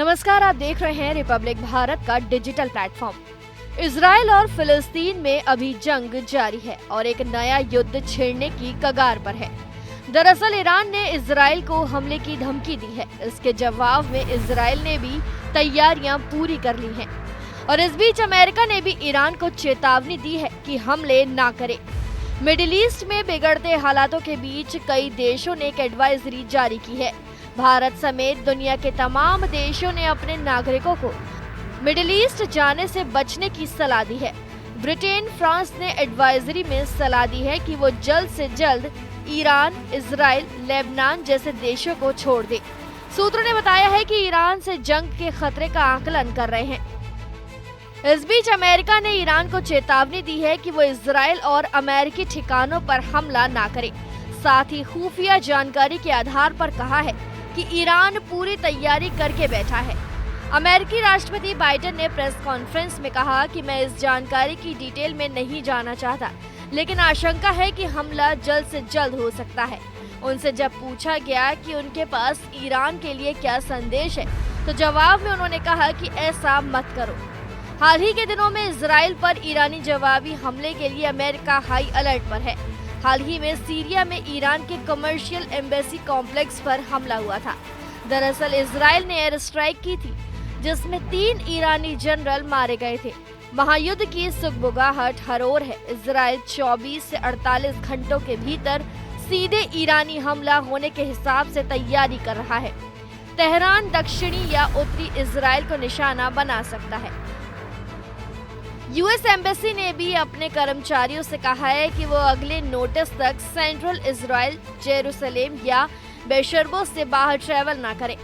नमस्कार, आप देख रहे हैं रिपब्लिक भारत का डिजिटल प्लेटफॉर्म। इजराइल और फिलिस्तीन में अभी जंग जारी है और एक नया युद्ध छिड़ने की कगार पर है। दरअसल ईरान ने इजराइल को हमले की धमकी दी है। इसके जवाब में इजराइल ने भी तैयारियां पूरी कर ली हैं और इस बीच अमेरिका ने भी ईरान को चेतावनी दी है कि हमले ना करे। मिडिल ईस्ट में बिगड़ते हालातों के बीच कई देशों ने एक एडवाइजरी जारी की है। भारत समेत दुनिया के तमाम देशों ने अपने नागरिकों को मिडिल ईस्ट जाने से बचने की सलाह दी है। ब्रिटेन, फ्रांस ने एडवाइजरी में सलाह दी है कि वो जल्द से जल्द ईरान, इजराइल, लेबनान जैसे देशों को छोड़ दे। सूत्रों ने बताया है कि ईरान से जंग के खतरे का आकलन कर रहे हैं। इस बीच अमेरिका ने ईरान को चेतावनी दी है कि वो इजराइल और अमेरिकी ठिकानों पर हमला ना करे। साथ ही खुफिया जानकारी के आधार पर कहा है कि ईरान पूरी तैयारी करके बैठा है। अमेरिकी राष्ट्रपति बाइडेन ने प्रेस कॉन्फ्रेंस में कहा कि मैं इस जानकारी की डिटेल में नहीं जाना चाहता, लेकिन आशंका है कि हमला जल्द से जल्द हो सकता है। उनसे जब पूछा गया कि उनके पास ईरान के लिए क्या संदेश है, तो जवाब में उन्होंने कहा कि ऐसा मत करो। हाल ही के दिनों में इजराइल पर ईरानी जवाबी हमले के लिए अमेरिका हाई अलर्ट पर है। हाल ही में सीरिया में ईरान के कमर्शियल एम्बेसी कॉम्प्लेक्स पर हमला हुआ था। दरअसल इजराइल ने एयर स्ट्राइक की थी, जिसमें 3 ईरानी जनरल मारे गए थे। महायुद्ध की सुगबुगाहट हरोर है। इजराइल 24 से 48 घंटों के भीतर सीधे ईरानी हमला होने के हिसाब से तैयारी कर रहा है। तेहरान दक्षिणी या उत्तरी इजराइल को निशाना बना सकता है। यूएस एम्बेसी ने भी अपने कर्मचारियों से कहा है कि वो अगले नोटिस तक सेंट्रल इजराइल, जेरूसलेम या बेशर्बो से बाहर ट्रैवल ना करें।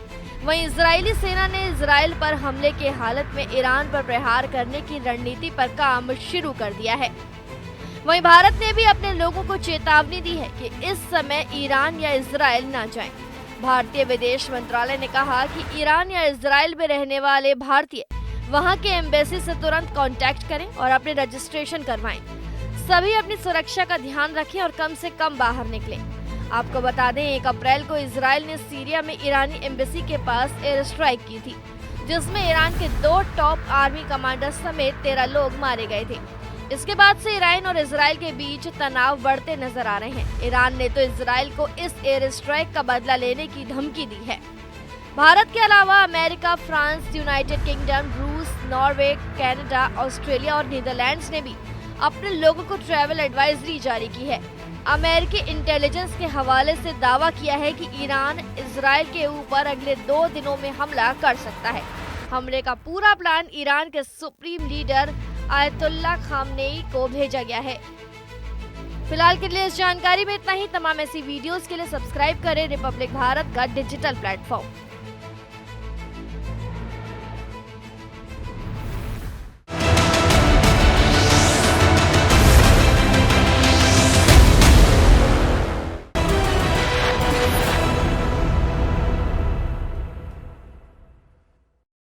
वहीं इजरायली सेना ने इजराइल पर हमले के हालत में ईरान पर प्रहार करने की रणनीति पर काम शुरू कर दिया है। वहीं भारत ने भी अपने लोगों को चेतावनी दी है कि इस समय ईरान या इजराइल ना जाएं। भारतीय विदेश मंत्रालय ने कहा कि ईरान या इजराइल में रहने वाले भारतीय वहां के एम्बेसी से तुरंत कांटेक्ट करें और अपने रजिस्ट्रेशन करवाएं। सभी अपनी सुरक्षा का ध्यान रखें और कम से कम बाहर निकलें। आपको बता दें, 1 अप्रैल को इजराइल ने सीरिया में ईरानी एम्बेसी के पास एयर स्ट्राइक की थी, जिसमें ईरान के 2 टॉप आर्मी कमांडर समेत 13 लोग मारे गए थे। इसके बाद से ईरान और इजराइल के बीच तनाव बढ़ते नजर आ रहे हैं। ईरान ने तो इजराइल को इस एयर स्ट्राइक का बदला लेने की धमकी दी है। भारत के अलावा अमेरिका, फ्रांस, यूनाइटेड किंगडम, रूस, नॉर्वे, कनाडा, ऑस्ट्रेलिया और नीदरलैंड्स ने भी अपने लोगों को ट्रैवल एडवाइजरी जारी की है। अमेरिकी इंटेलिजेंस के हवाले से दावा किया है कि ईरान इजराइल के ऊपर अगले 2 दिनों में हमला कर सकता है। हमले का पूरा प्लान ईरान के सुप्रीम लीडर आयतुल्ला खामनेई को भेजा गया है। फिलहाल के लिए इस जानकारी में इतना ही। तमाम ऐसी वीडियोस के लिए सब्सक्राइब करें रिपब्लिक भारत का डिजिटल प्लेटफॉर्म।